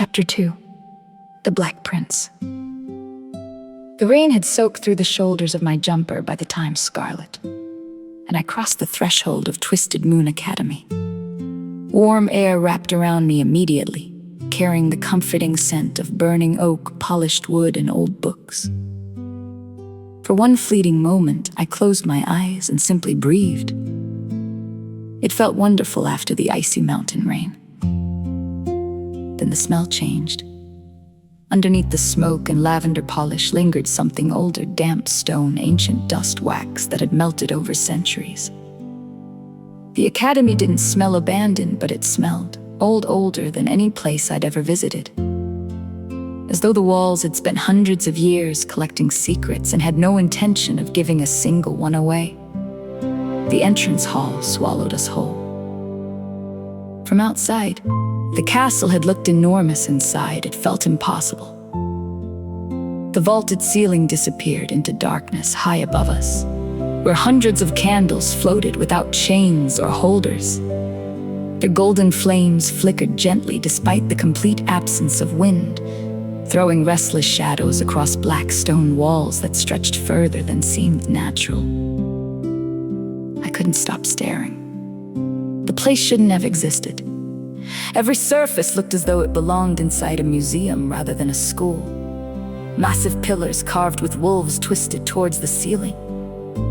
Chapter 2. The Black Prince. The rain had soaked through the shoulders of my jumper by the time Scarlett, and I crossed the threshold of Twisted Moon Academy. Warm air wrapped around me immediately, carrying the comforting scent of burning oak, polished wood, and old books. For one fleeting moment, I closed my eyes and simply breathed. It felt wonderful after the icy mountain rain. Then the smell changed. Underneath the smoke and lavender polish lingered something older, damp stone, ancient dust wax that had melted over centuries. The academy didn't smell abandoned, but it smelled older than any place I'd ever visited. As though the walls had spent hundreds of years collecting secrets and had no intention of giving a single one away. The entrance hall swallowed us whole. From outside, the castle had looked enormous. Inside, it felt impossible. The vaulted ceiling disappeared into darkness high above us, where hundreds of candles floated without chains or holders. Their golden flames flickered gently despite the complete absence of wind, throwing restless shadows across black stone walls that stretched further than seemed natural. I couldn't stop staring. The place shouldn't have existed. Every surface looked as though it belonged inside a museum rather than a school. Massive pillars carved with wolves twisted towards the ceiling,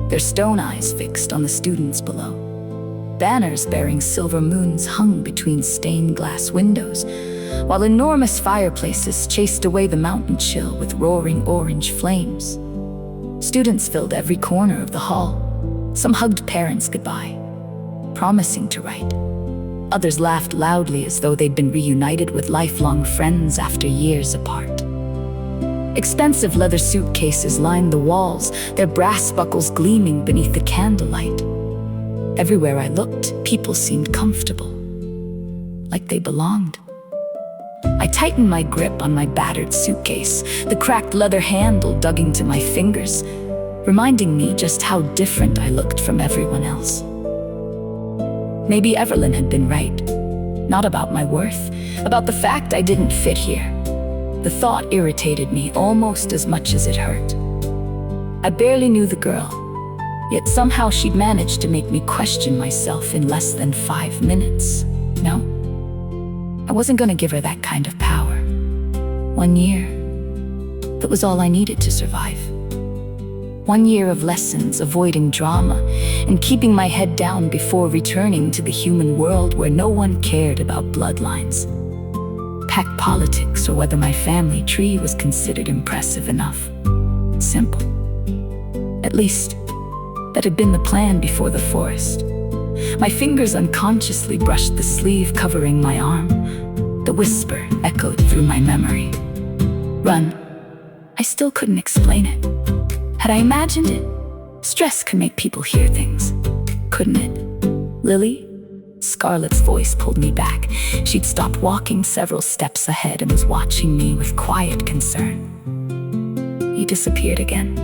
their stone eyes fixed on the students below. Banners bearing silver moons hung between stained glass windows, while enormous fireplaces chased away the mountain chill with roaring orange flames. Students filled every corner of the hall. Some hugged parents goodbye, promising to write. Others laughed loudly as though they'd been reunited with lifelong friends after years apart. Expensive leather suitcases lined the walls, their brass buckles gleaming beneath the candlelight. Everywhere I looked, people seemed comfortable, like they belonged. I tightened my grip on my battered suitcase, the cracked leather handle dug into my fingers, reminding me just how different I looked from everyone else. Maybe Evelyn had been right. Not about my worth, about the fact I didn't fit here. The thought irritated me almost as much as it hurt. I barely knew the girl, yet somehow she'd managed to make me question myself in less than 5 minutes. No, I wasn't gonna give her that kind of power. 1 year, that was all I needed to survive. 1 year of lessons, avoiding drama, and keeping my head down before returning to the human world where no one cared about bloodlines, pack politics, or whether my family tree was considered impressive enough. Simple. At least, that had been the plan before the forest. My fingers unconsciously brushed the sleeve covering my arm. The whisper echoed through my memory. Run. I still couldn't explain it. Had I imagined it? Stress could make people hear things, couldn't it? Lilly? Scarlett's voice pulled me back. She'd stopped walking several steps ahead and was watching me with quiet concern. You disappeared again.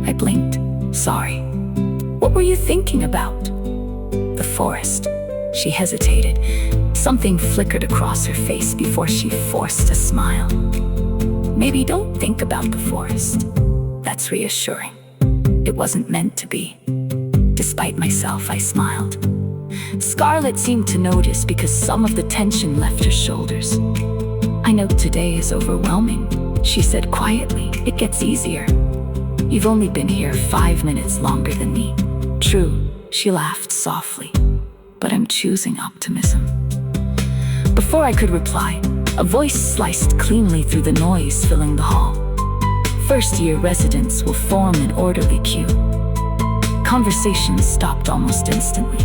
I blinked. Sorry. What were you thinking about? The forest. She hesitated. Something flickered across her face before she forced a smile. Maybe don't think about the forest. That's reassuring. It wasn't meant to be. Despite myself, I smiled. Scarlett seemed to notice because some of the tension left her shoulders. I know today is overwhelming, she said quietly. It gets easier. You've only been here 5 minutes longer than me. True, she laughed softly, but I'm choosing optimism. Before I could reply, a voice sliced cleanly through the noise filling the hall. First-year residents will form an orderly queue. Conversations stopped almost instantly.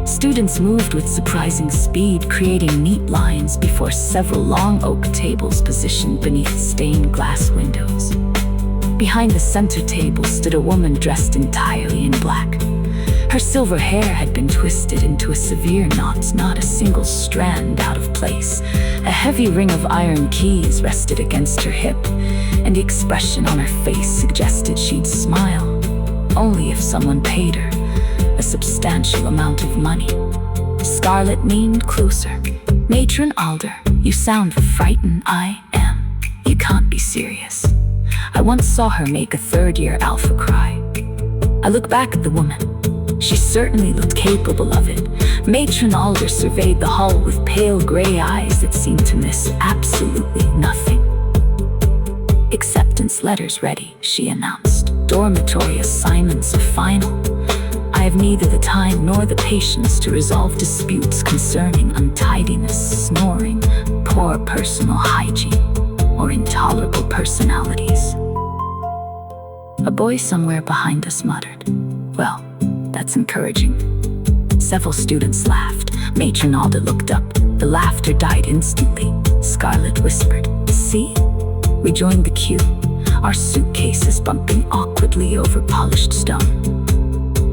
Students moved with surprising speed, creating neat lines before several long oak tables positioned beneath stained glass windows. Behind the center table stood a woman dressed entirely in black. Her silver hair had been twisted into a severe knot, not a single strand out of place. A heavy ring of iron keys rested against her hip, and the expression on her face suggested she'd smile, only if someone paid her a substantial amount of money. Scarlett leaned closer. Matron Alder, You sound frightened. I am. You can't be serious. I once saw her make a third-year alpha cry. I look back at the woman. She certainly looked capable of it. Matron Alder surveyed the hall with pale gray eyes that seemed to miss absolutely nothing. "Acceptance letters ready," she announced. "Dormitory assignments are final. I have neither the time nor the patience to resolve disputes concerning untidiness, snoring, poor personal hygiene, or intolerable personalities." A boy somewhere behind us muttered, "Well, that's encouraging." Several students laughed. Matron Alder looked up. The laughter died instantly. Scarlett whispered, "See?" We joined the queue, our suitcases bumping awkwardly over polished stone.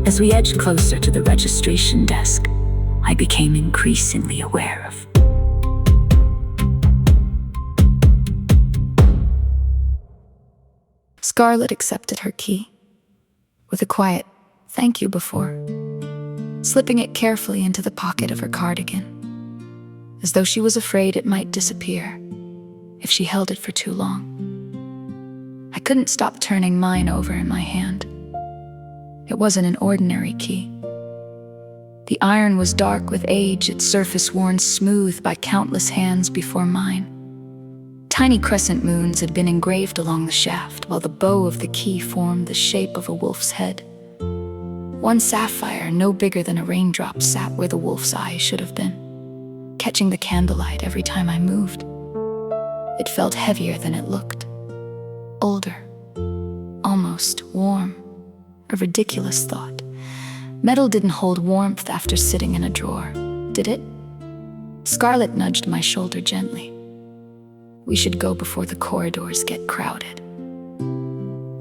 As we edged closer to the registration desk, I became increasingly aware of Scarlett accepted her key with a quiet "thank you" before, slipping it carefully into the pocket of her cardigan, as though she was afraid it might disappear if she held it for too long. I couldn't stop turning mine over in my hand. It wasn't an ordinary key. The iron was dark with age, its surface worn smooth by countless hands before mine. Tiny crescent moons had been engraved along the shaft, while the bow of the key formed the shape of a wolf's head. One sapphire, no bigger than a raindrop, sat where the wolf's eye should have been, catching the candlelight every time I moved. It felt heavier than it looked. Older. Almost warm. A ridiculous thought. Metal didn't hold warmth after sitting in a drawer, did it? Scarlett nudged my shoulder gently. "We should go before the corridors get crowded."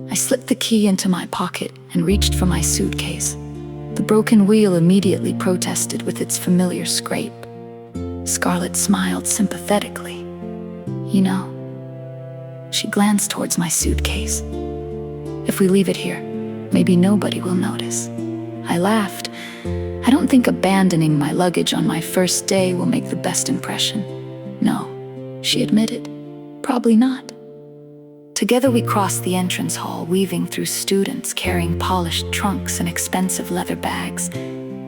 I slipped the key into my pocket and reached for my suitcase. The broken wheel immediately protested with its familiar scrape. Scarlett smiled sympathetically. "You know," she glanced towards my suitcase, "if we leave it here, maybe nobody will notice." I laughed. "I don't think abandoning my luggage on my first day will make the best impression." "No," she admitted, "probably not." Together we crossed the entrance hall, weaving through students carrying polished trunks and expensive leather bags.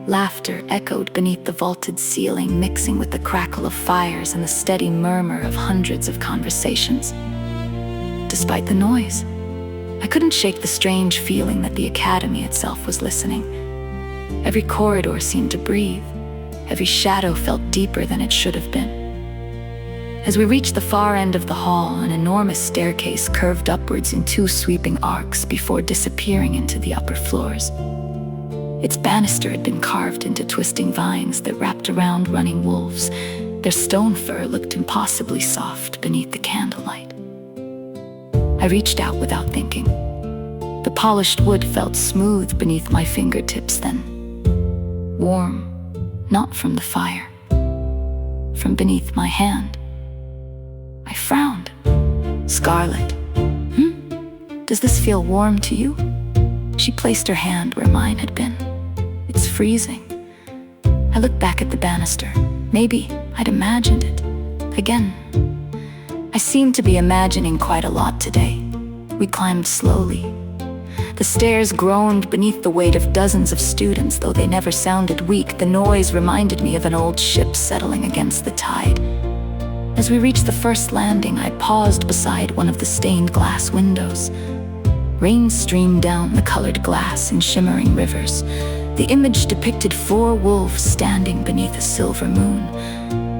Laughter echoed beneath the vaulted ceiling, mixing with the crackle of fires and the steady murmur of hundreds of conversations. Despite the noise, I couldn't shake the strange feeling that the academy itself was listening. Every corridor seemed to breathe. Every shadow felt deeper than it should have been. As we reached the far end of the hall, an enormous staircase curved upwards in two sweeping arcs before disappearing into the upper floors. Its banister had been carved into twisting vines that wrapped around running wolves. Their stone fur looked impossibly soft beneath the candlelight. I reached out without thinking. The polished wood felt smooth beneath my fingertips then. Warm, not from the fire, from beneath my hand. I frowned. "Scarlett, does this feel warm to you?" She placed her hand where mine had been. "It's freezing." I looked back at the banister. Maybe I'd imagined it. Again, I seemed to be imagining quite a lot today. We climbed slowly. The stairs groaned beneath the weight of dozens of students, though they never sounded weak. The noise reminded me of an old ship settling against the tide. As we reached the first landing, I paused beside one of the stained glass windows. Rain streamed down the colored glass in shimmering rivers. The image depicted 4 wolves standing beneath a silver moon.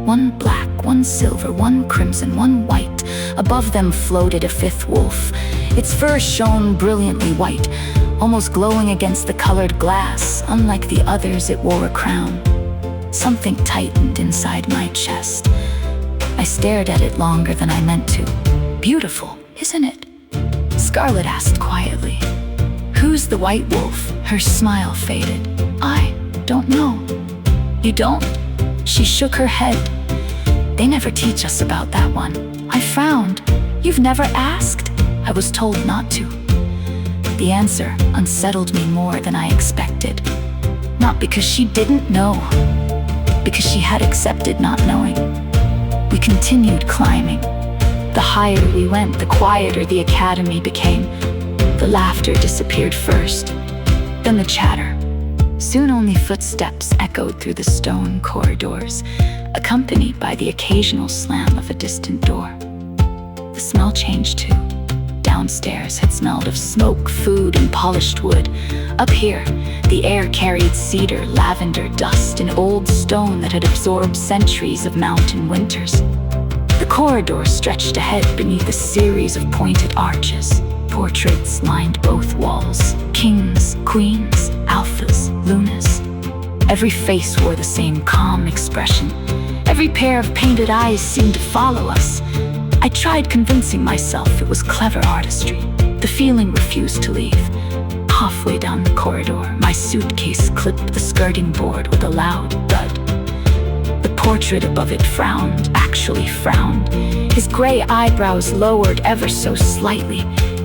One black, one silver, one crimson, one white. Above them floated a 5th wolf. Its fur shone brilliantly white, almost glowing against the colored glass. Unlike the others, it wore a crown. Something tightened inside my chest. I stared at it longer than I meant to. "Beautiful, isn't it?" Scarlett asked quietly. "Who's the white wolf?" Her smile faded. "I don't know." "You don't?" She shook her head. "They never teach us about that one." I frowned. "You've never asked?" I was told not to. The answer unsettled me more than I expected. Not because she didn't know, because she had accepted not knowing. We continued climbing. The higher we went, the quieter the academy became. The laughter disappeared first, then the chatter. Soon only footsteps echoed through the stone corridors, accompanied by the occasional slam of a distant door. The smell changed too. Downstairs had smelled of smoke, food, and polished wood. Up here, the air carried cedar, lavender, dust, and old stone that had absorbed centuries of mountain winters. The corridor stretched ahead beneath a series of pointed arches. Portraits lined both walls. Kings, queens, alphas, lunas. Every face wore the same calm expression. Every pair of painted eyes seemed to follow us. I tried convincing myself it was clever artistry. The feeling refused to leave. Halfway down the corridor, my suitcase clipped the skirting board with a loud thud. The portrait above it frowned, actually frowned. His gray eyebrows lowered ever so slightly.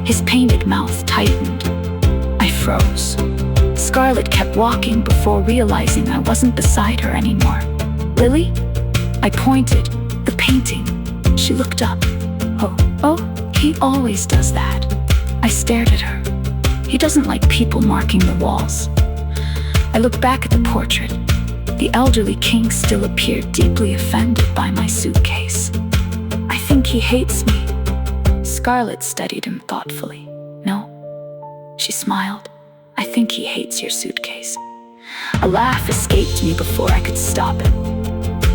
His painted mouth tightened. I froze. Scarlett kept walking before realizing I wasn't beside her anymore. "Lily?" I pointed. "The painting." She looked up. Oh, he always does that." I stared at her. "He doesn't like people marking the walls." I looked back at the portrait. The elderly king still appeared deeply offended by my suitcase. "I think he hates me." Scarlett studied him thoughtfully. "No." She smiled. "I think he hates your suitcase." A laugh escaped me before I could stop it.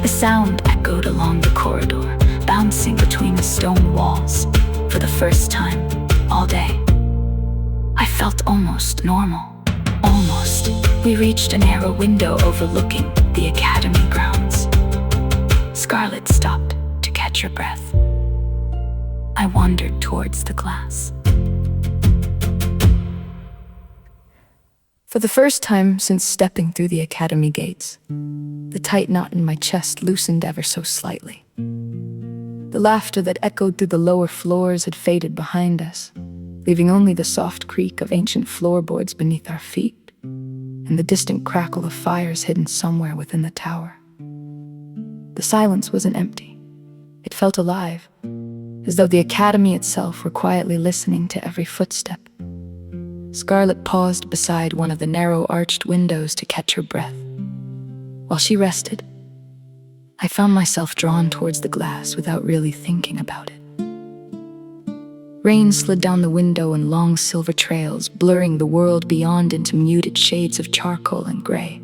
The sound echoed along the corridor, bouncing between the stone walls. For the first time all day, I felt almost normal. Almost. We reached a narrow window overlooking the academy grounds. Scarlett stopped to catch her breath. I wandered towards the glass. For the first time since stepping through the academy gates, the tight knot in my chest loosened ever so slightly. The laughter that echoed through the lower floors had faded behind us, leaving only the soft creak of ancient floorboards beneath our feet, and the distant crackle of fires hidden somewhere within the tower. The silence wasn't empty. It felt alive, as though the academy itself were quietly listening to every footstep. Scarlett paused beside one of the narrow arched windows to catch her breath. While she rested, I found myself drawn towards the glass without really thinking about it. Rain slid down the window in long silver trails, blurring the world beyond into muted shades of charcoal and gray.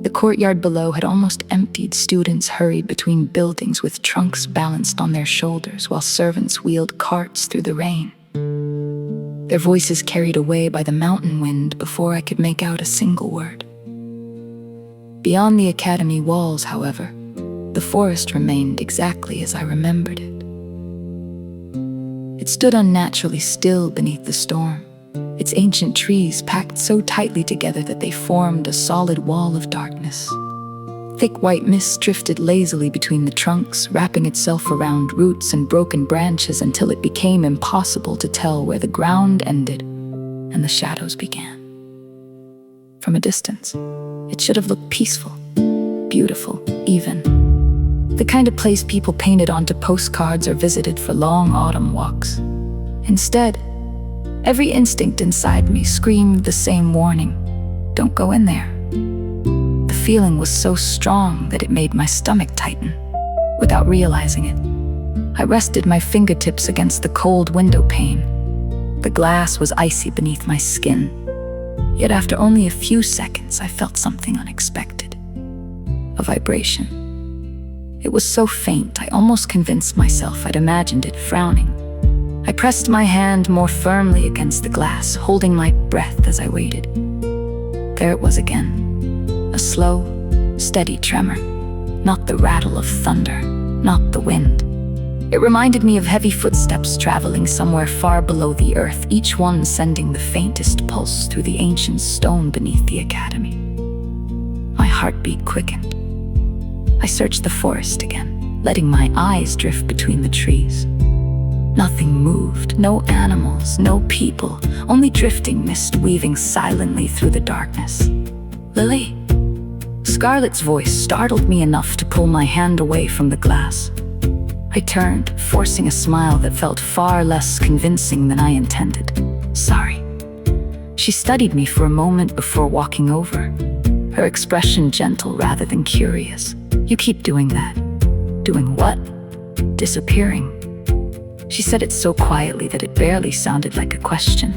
The courtyard below had almost emptied. Students hurried between buildings with trunks balanced on their shoulders, while servants wheeled carts through the rain, their voices carried away by the mountain wind before I could make out a single word. Beyond the academy walls, however, the forest remained exactly as I remembered it. It stood unnaturally still beneath the storm, its ancient trees packed so tightly together that they formed a solid wall of darkness. Thick white mist drifted lazily between the trunks, wrapping itself around roots and broken branches until it became impossible to tell where the ground ended and the shadows began. From a distance, it should have looked peaceful, beautiful, even. The kind of place people painted onto postcards or visited for long autumn walks. Instead, every instinct inside me screamed the same warning: don't go in there. The feeling was so strong that it made my stomach tighten. Without realizing it, I rested my fingertips against the cold window pane. The glass was icy beneath my skin. Yet after only a few seconds, I felt something unexpected. A vibration. It was so faint, I almost convinced myself I'd imagined it frowning. I pressed my hand more firmly against the glass, holding my breath as I waited. There it was again. A slow, steady tremor. Not the rattle of thunder, not the wind. It reminded me of heavy footsteps traveling somewhere far below the earth, each one sending the faintest pulse through the ancient stone beneath the academy. My heartbeat quickened. I searched the forest again, letting my eyes drift between the trees. Nothing moved, no animals, no people, only drifting mist weaving silently through the darkness. "Lily?" Scarlett's voice startled me enough to pull my hand away from the glass. I turned, forcing a smile that felt far less convincing than I intended. "Sorry." She studied me for a moment before walking over, her expression gentle rather than curious. "You keep doing that." "Doing what?" "Disappearing." She said it so quietly that it barely sounded like a question.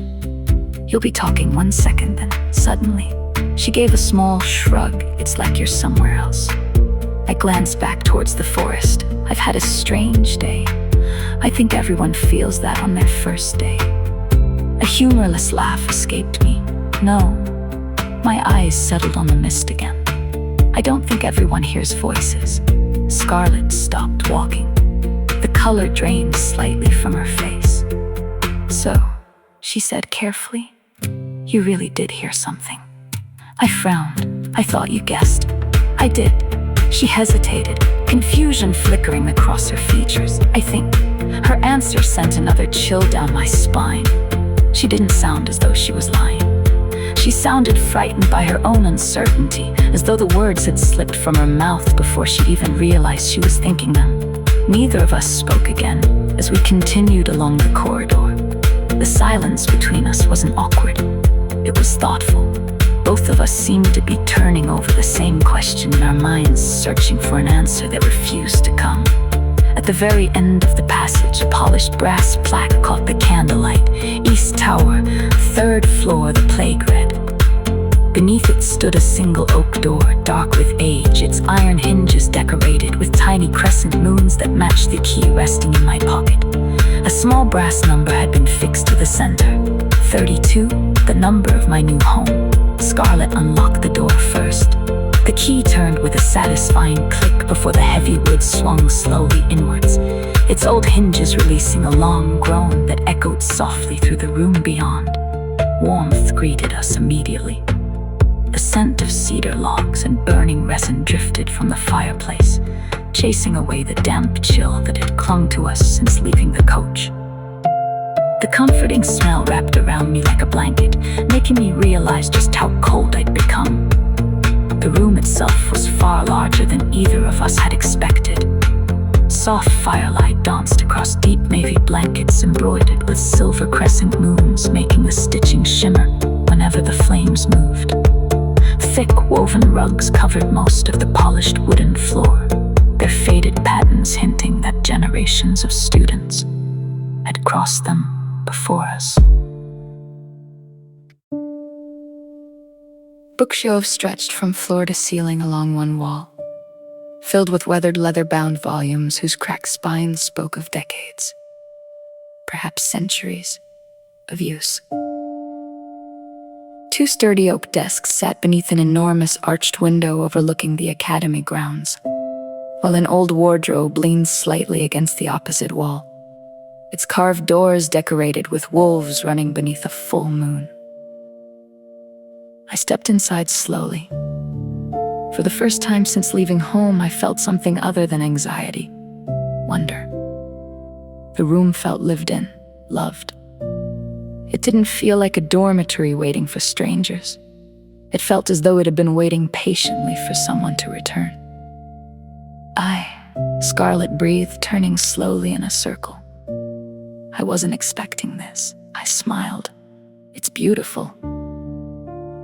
"You'll be talking 1 second, then suddenly." She gave a small shrug. "It's like you're somewhere else." I glanced back towards the forest. I've had a strange day. I think everyone feels that on their first day. A humorless laugh escaped me. "No." My eyes settled on the mist again. "I don't think everyone hears voices." Scarlett stopped walking. The color drained slightly from her face. "So," she said carefully, "you really did hear something." I frowned. "I thought you guessed." "I did." She hesitated, confusion flickering across her features. "I think." Her answer sent another chill down my spine. She didn't sound as though she was lying. She sounded frightened by her own uncertainty, as though the words had slipped from her mouth before she even realized she was thinking them. Neither of us spoke again as we continued along the corridor. The silence between us wasn't awkward. It was thoughtful. Both of us seemed to be turning over the same question in our minds, searching for an answer that refused to come. At the very end of the passage, a polished brass plaque caught the candlelight. "East Tower, 3rd floor, the plague read." Beneath it stood a single oak door, dark with age, its iron hinges decorated with tiny crescent moons that matched the key resting in my pocket. A small brass number had been fixed to the center. 32, the number of my new home. Scarlett unlocked the door first. The key turned with a satisfying click before the heavy wood swung slowly inwards, its old hinges releasing a long groan that echoed softly through the room beyond. Warmth greeted us immediately. The scent of cedar logs and burning resin drifted from the fireplace, chasing away the damp chill that had clung to us since leaving the coach. The comforting smell wrapped around me like a blanket, making me realize just how cold I'd become. The room itself was far larger than either of us had expected. Soft firelight danced across deep navy blankets embroidered with silver crescent moons, making the stitching shimmer whenever the flames moved. Thick woven rugs covered most of the polished wooden floor, their faded patterns hinting that generations of students had crossed them before us. Bookshelves stretched from floor to ceiling along one wall, filled with weathered leather-bound volumes whose cracked spines spoke of decades, perhaps centuries, of use. 2 sturdy oak desks sat beneath an enormous arched window overlooking the academy grounds, while an old wardrobe leaned slightly against the opposite wall, its carved doors decorated with wolves running beneath a full moon. I stepped inside slowly. For the first time since leaving home, I felt something other than anxiety, wonder. The room felt lived in, loved. It didn't feel like a dormitory waiting for strangers. It felt as though it had been waiting patiently for someone to return. Scarlett breathed, turning slowly in a circle. I wasn't expecting this. I smiled. "It's beautiful."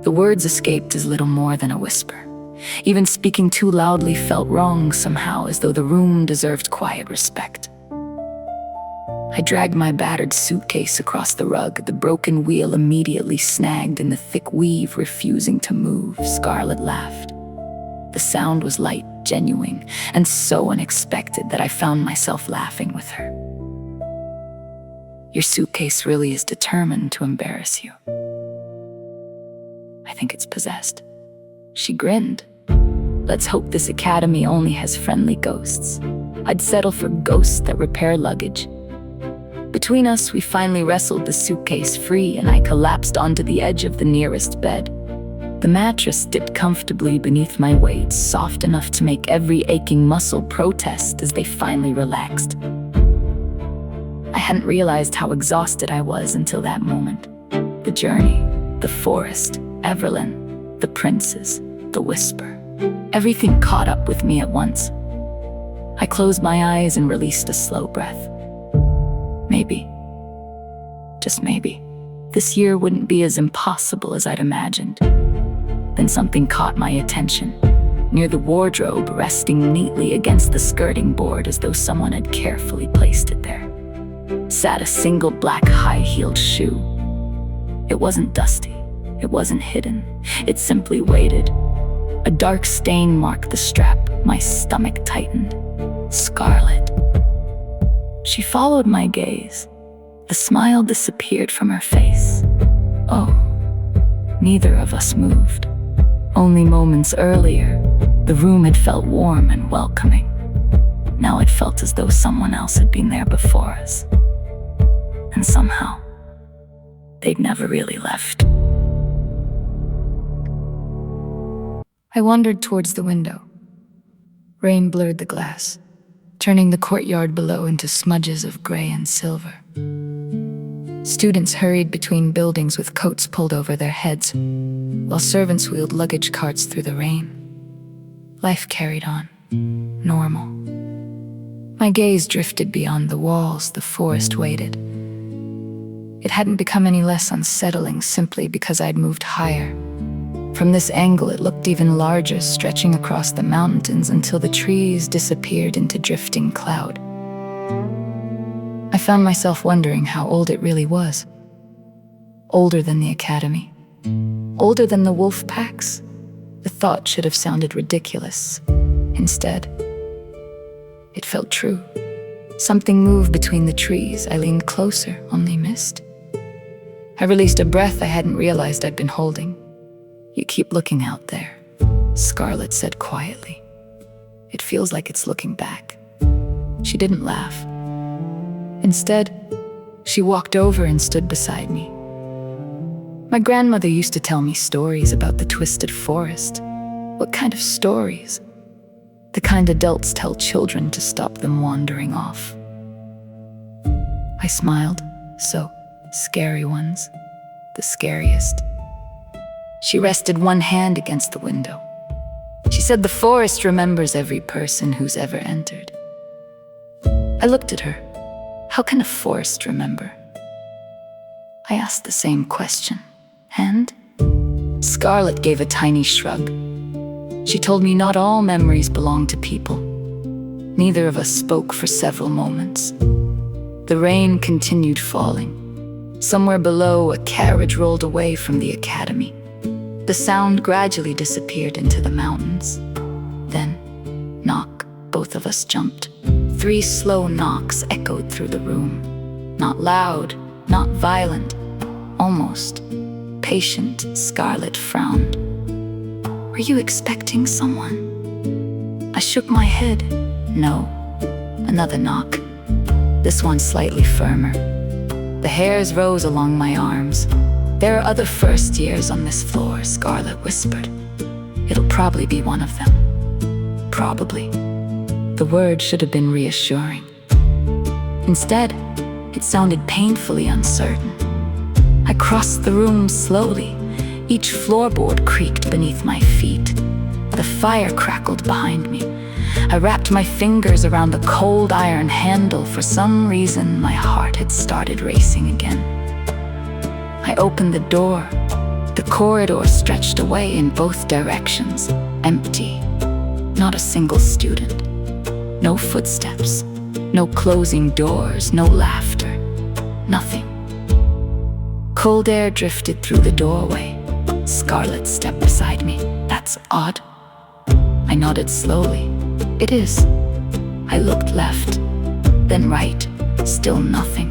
The words escaped as little more than a whisper. Even speaking too loudly felt wrong somehow, as though the room deserved quiet respect. I dragged my battered suitcase across the rug, the broken wheel immediately snagged in the thick weave, refusing to move. Scarlett laughed. The sound was light, genuine, and so unexpected that I found myself laughing with her. "Your suitcase really is determined to embarrass you." "I think it's possessed." She grinned. "Let's hope this academy only has friendly ghosts. I'd settle for ghosts that repair luggage." Between us, we finally wrestled the suitcase free, and I collapsed onto the edge of the nearest bed. The mattress dipped comfortably beneath my weight, soft enough to make every aching muscle protest as they finally relaxed. I hadn't realized how exhausted I was until that moment. The journey, the forest, Everlyn, the princes, the whisper. Everything caught up with me at once. I closed my eyes and released a slow breath. Maybe, just maybe, this year wouldn't be as impossible as I'd imagined. Then something caught my attention. Near the wardrobe, resting neatly against the skirting board as though someone had carefully placed it there, sat a single black high-heeled shoe. It wasn't dusty, it wasn't hidden, it simply waited. A dark stain marked the strap. My stomach tightened. Scarlett. She followed my gaze. The smile disappeared from her face. Oh, neither of us moved. Only moments earlier, the room had felt warm and welcoming. Now it felt as though someone else had been there before us. And somehow, they'd never really left. I wandered towards the window. Rain blurred the glass, turning the courtyard below into smudges of gray and silver. Students hurried between buildings with coats pulled over their heads, while servants wheeled luggage carts through the rain. Life carried on, normal. My gaze drifted beyond the walls. The forest waited. It hadn't become any less unsettling simply because I'd moved higher. From this angle, it looked even larger, stretching across the mountains until the trees disappeared into drifting cloud. I found myself wondering how old it really was. Older than the academy. Older than the wolf packs. The thought should have sounded ridiculous. Instead, it felt true. Something moved between the trees. I leaned closer, only missed. I released a breath I hadn't realized I'd been holding. "You keep looking out there," Scarlett said quietly. "It feels like it's looking back." She didn't laugh. Instead, she walked over and stood beside me. My grandmother used to tell me stories about the twisted forest. What kind of stories? The kind adults tell children to stop them wandering off. I smiled. So, scary ones. The scariest. She rested one hand against the window. She said the forest remembers every person who's ever entered. I looked at her. How can a forest remember? I asked the same question. And? Scarlett gave a tiny shrug. She told me not all memories belong to people. Neither of us spoke for several moments. The rain continued falling. Somewhere below, a carriage rolled away from the academy. The sound gradually disappeared into the mountains. Then, knock. Both of us jumped. 3 slow knocks echoed through the room. Not loud, not violent, almost patient. Scarlett frowned. "Were you expecting someone?" I shook my head. No. Another knock. This one slightly firmer. The hairs rose along my arms. "There are other first years on this floor," Scarlett whispered. "It'll probably be one of them." Probably. The word should have been reassuring. Instead, it sounded painfully uncertain. I crossed the room slowly. Each floorboard creaked beneath my feet. The fire crackled behind me. I wrapped my fingers around the cold iron handle. For some reason, my heart had started racing again. I opened the door. The corridor stretched away in both directions, empty. Not a single student. No footsteps. No closing doors. No laughter. Nothing. Cold air drifted through the doorway. Scarlett stepped beside me. "That's odd." I nodded slowly. "It is." I looked left, then right. Still nothing.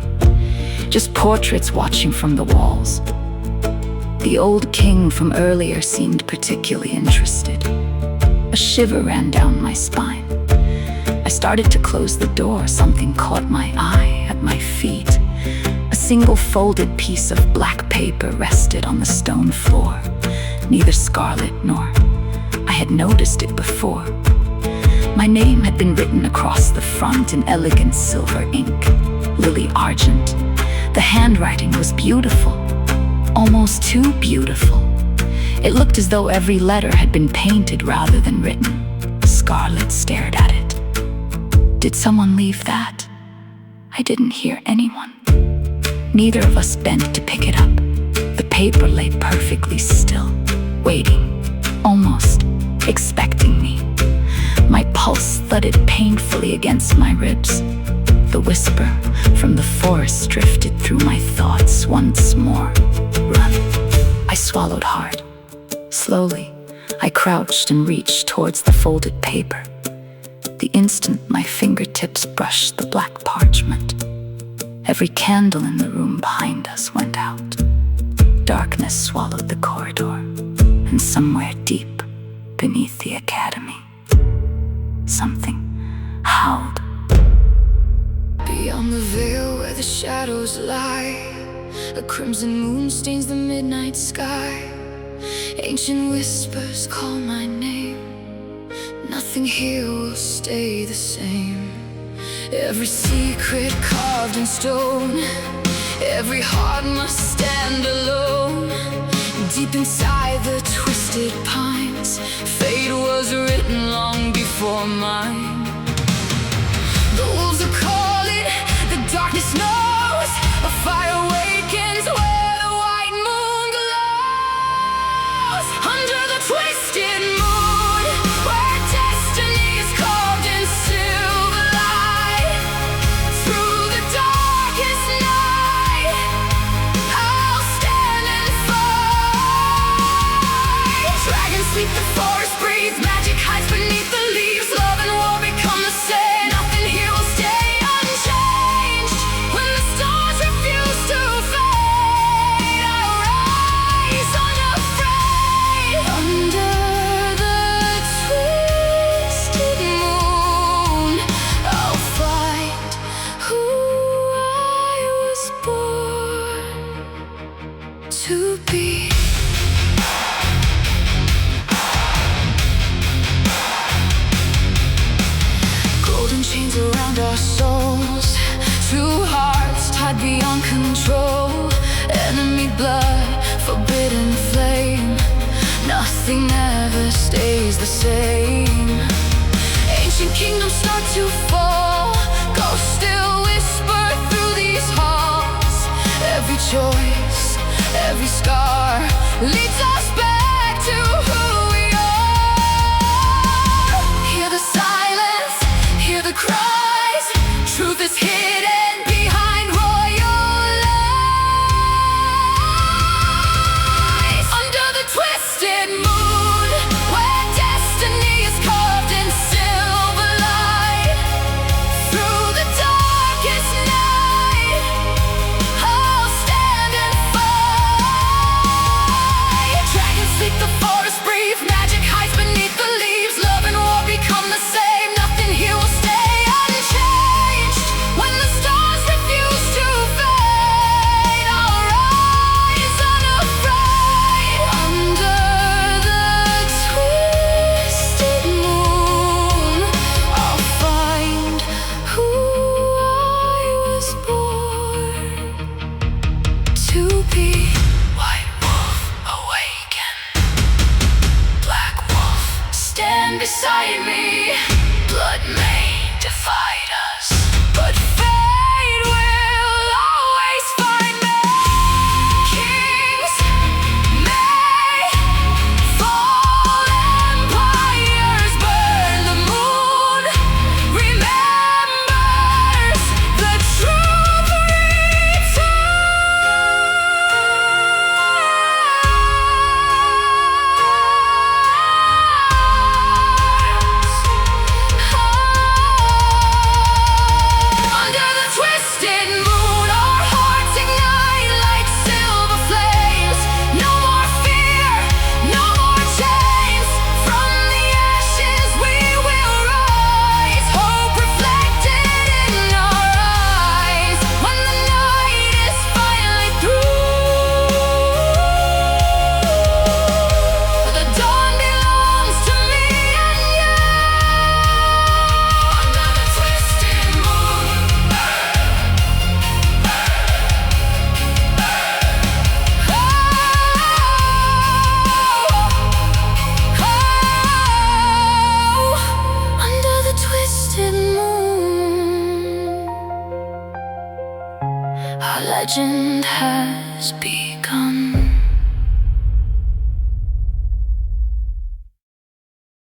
Just portraits watching from the walls. The old king from earlier seemed particularly interested. A shiver ran down my spine. I started to close the door. Something caught my eye at my feet. A single folded piece of black paper rested on the stone floor. Neither Scarlett nor I had noticed it before. My name had been written across the front in elegant silver ink, Lilly Argent. The handwriting was beautiful, almost too beautiful. It looked as though every letter had been painted rather than written. Scarlett stared at it. Did someone leave that? I didn't hear anyone. Neither of us bent to pick it up. The paper lay perfectly still, waiting, almost expecting me. My pulse thudded painfully against my ribs. The whisper from the forest drifted through my thoughts once more. Run. I swallowed hard. Slowly, I crouched and reached towards the folded paper. The instant my fingertips brushed the black parchment, every candle in the room behind us went out. Darkness swallowed the corridor, and somewhere deep beneath the academy, something howled. Beyond the veil where the shadows lie, a crimson moon stains the midnight sky. Ancient whispers call my name. Nothing here will stay the same. Every secret carved in stone, every heart must stand alone. Deep inside the twisted pines, fate was written long before mine. The wolves are calling, the darkness knows. A fire awakens where the white moon glows. Under the twisted moon, where destiny is carved in silver light. Through the darkest night, I'll stand and fight. Dragons sweep the forest, breathe, magic hides beneath the leaves. Love and war become the same. Nothing here will stay unchanged. When the stars refuse to fade, I'll rise unafraid. Under the twisted moon, I'll find who I was born to be. Golden chains around our souls, two hearts tied beyond control. Enemy blood, forbidden flame. Nothing ever stays the same. Ancient kingdoms start to fall, ghosts still whisper through these halls. Every choice, every scar leads us back to who we are. Hear the silence, hear the cries. Truth is hidden behind royal lies. Under the twisted moon, where destiny is carved in silver light. Through the darkest night, I'll stand and fight. Dragons sleep, the forest breathe, magic hides beneath the leaves. Love and war become the same. Nothing here will stay unchanged. When the stars refuse to fade, I'll rise unafraid. Under the twisted moon, I'll find who I was born to be. White wolf, awaken. Black wolf, stand beside me. Blood may divide us, but fate will always find me. Kings may fall, empires burn. The moon remembers the truth returns. Our legend has begun.